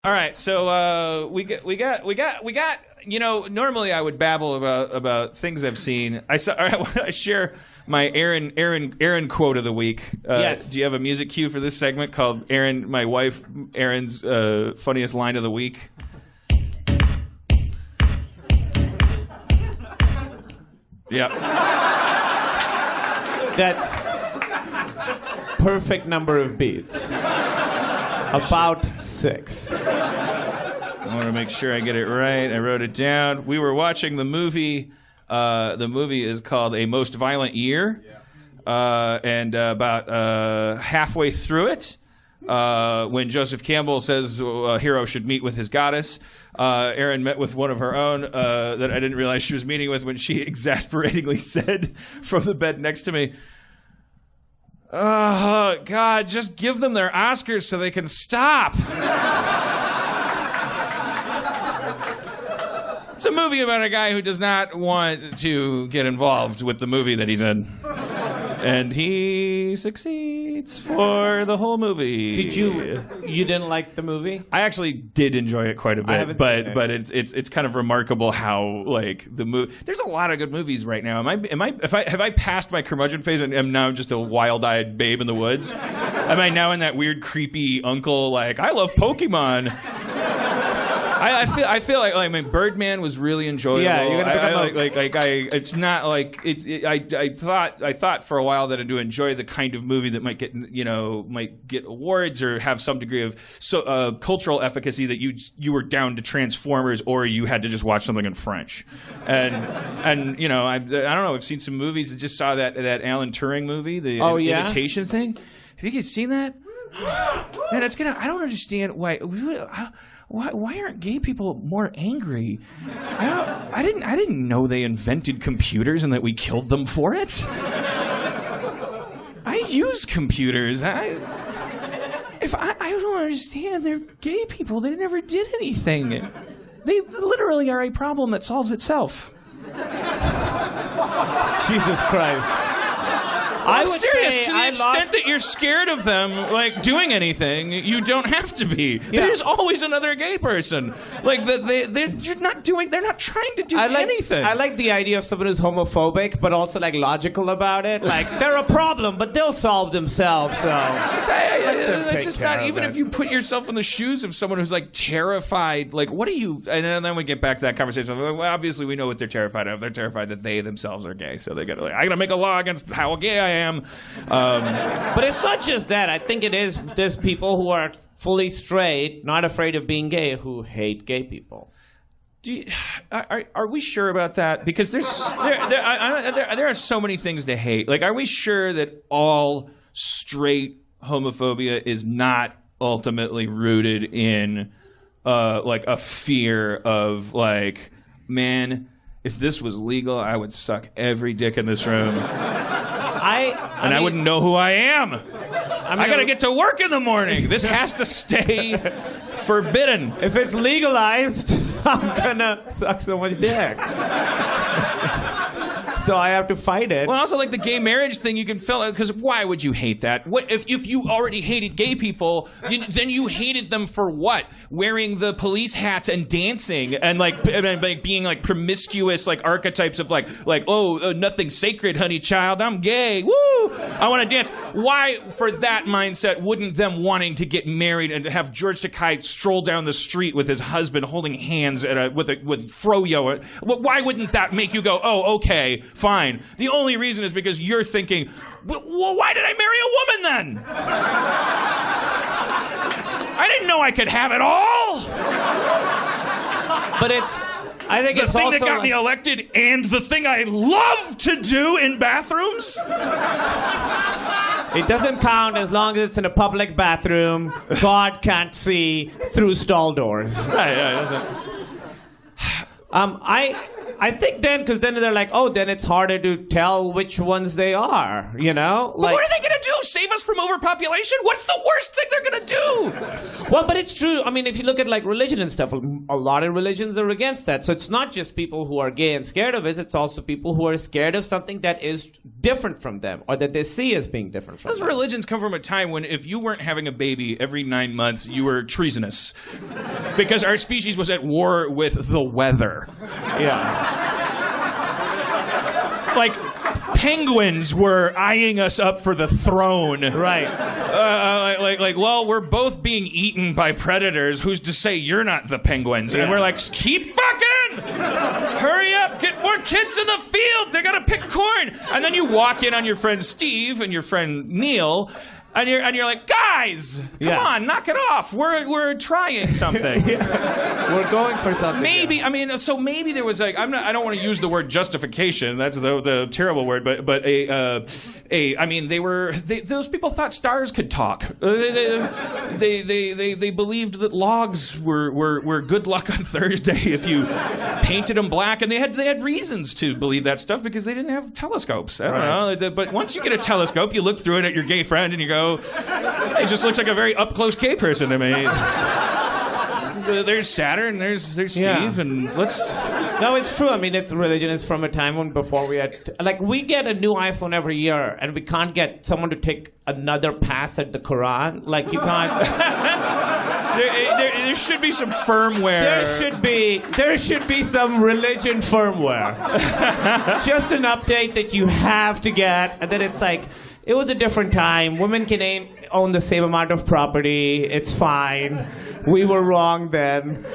All right, so we got. You know, normally I would babble about things I've seen. I want to share my Aaron quote of the week. Yes. Do you have a music cue for this segment called Aaron, my wife Aaron's funniest line of the week? Yeah. That's perfect number of beats. About 6. I want to make sure I get it right. I wrote it down. We were watching the movie. The movie is called A Most Violent Year. And about halfway through it, when Joseph Campbell says a hero should meet with his goddess, Erin met with one of her own that I didn't realize she was meeting with when she exasperatingly said from the bed next to me, "Oh, God, just give them their Oscars so they can stop." It's a movie about a guy who does not want to get involved with the movie that he's in. And he succeeds for the whole movie. You didn't like the movie? I actually did enjoy it quite a bit, but it's kind of remarkable how like the movie. There's a lot of good movies right now. Have I passed my curmudgeon phase and am now just a wild-eyed babe in the woods? Am I now in that weird creepy uncle like I love Pokemon? I feel like I mean Birdman was really enjoyable. Yeah, you're gonna it's not like I thought for a while that I'd enjoy the kind of movie that might get awards or have some degree of cultural efficacy that you were down to Transformers or you had to just watch something in French, and you know I don't know, I've seen some movies. I just saw that Alan Turing movie, the Imitation thing. Have you guys seen that? Man, I don't understand why aren't gay people more angry? I didn't know they invented computers and that we killed them for it. I use computers. I don't understand. They're gay people. They never did anything. They literally are a problem that solves itself. Jesus Christ. I'm serious. To the extent that you're scared of them, like doing anything, you don't have to be. Yeah. There's always another gay person. Like they're not trying to do anything. I like the idea of someone who's homophobic, but also like logical about it. Like they're a problem, but they'll solve themselves. So it's just not. Even if you put yourself in the shoes of someone who's like terrified, like what do you? And then we get back to that conversation. Well, obviously, we know what they're terrified of. They're terrified that they themselves are gay, so they got I gotta make a law against how gay I am. But it's not just that. I think there's people who are fully straight, not afraid of being gay, who hate gay people. Are we sure about that? Because there are so many things to hate. Like, are we sure that all straight homophobia is not ultimately rooted in like a fear of like, man, if this was legal, I would suck every dick in this room. I wouldn't know who I am. I gotta get to work in the morning. This has to stay forbidden. If it's legalized, I'm gonna suck so much dick. So I have to fight it. Well, also like the gay marriage thing, you can feel, because why would you hate that? What if you already hated gay people? Then you hated them for what? Wearing the police hats and dancing and like being like promiscuous like archetypes of like nothing sacred, honey child. I'm gay. Woo! I want to dance. Why, for that mindset, wouldn't them wanting to get married and to have George Takei stroll down the street with his husband holding hands with froyo? Why wouldn't that make you go, oh, okay, fine? The only reason is because you're thinking, well, why did I marry a woman then? I didn't know I could have it all. But I think it's the thing also that got me elected and the thing I love to do in bathrooms. It doesn't count as long as it's in a public bathroom. God can't see through stall doors. Right, it doesn't. I think then, because then they're like, oh, then it's harder to tell which ones they are, you know? But what are they going to do? Save us from overpopulation? What's the worst thing they're going to do? Well, but it's true. I mean, if you look at like religion and stuff, a lot of religions are against that. So it's not just people who are gay and scared of it. It's also people who are scared of something that is different from them or that they see as being different from them. Those religions come from a time when if you weren't having a baby every 9 months, you were treasonous. Because our species was at war with the weather. Yeah. Like, penguins were eyeing us up for the throne. Right. Well, we're both being eaten by predators. Who's to say you're not the penguins? And we're like, keep fucking! Hurry up! Get more kids in the field! They gotta pick corn! And then you walk in on your friend Steve and your friend Neil, and you're like, guys, come on, knock it off. We're trying something. We're going for something. Maybe maybe there was like I don't want to use the word justification. That's the terrible word. But those people thought stars could talk. They believed that logs were good luck on Thursday if you painted them black, and they had reasons to believe that stuff because they didn't have telescopes. I don't know. But once you get a telescope, you look through it at your gay friend and you go, it just looks like a very up-close gay person to me. There's Saturn, there's Steve, and let's... No, it's true. I mean, religion is from a time when before we had... Like, we get a new iPhone every year, and we can't get someone to take another pass at the Quran. Like, you can't... There should be some firmware. There should be some religion firmware. Just an update that you have to get, and then it's like... It was a different time. Women can own the same amount of property. It's fine. We were wrong then.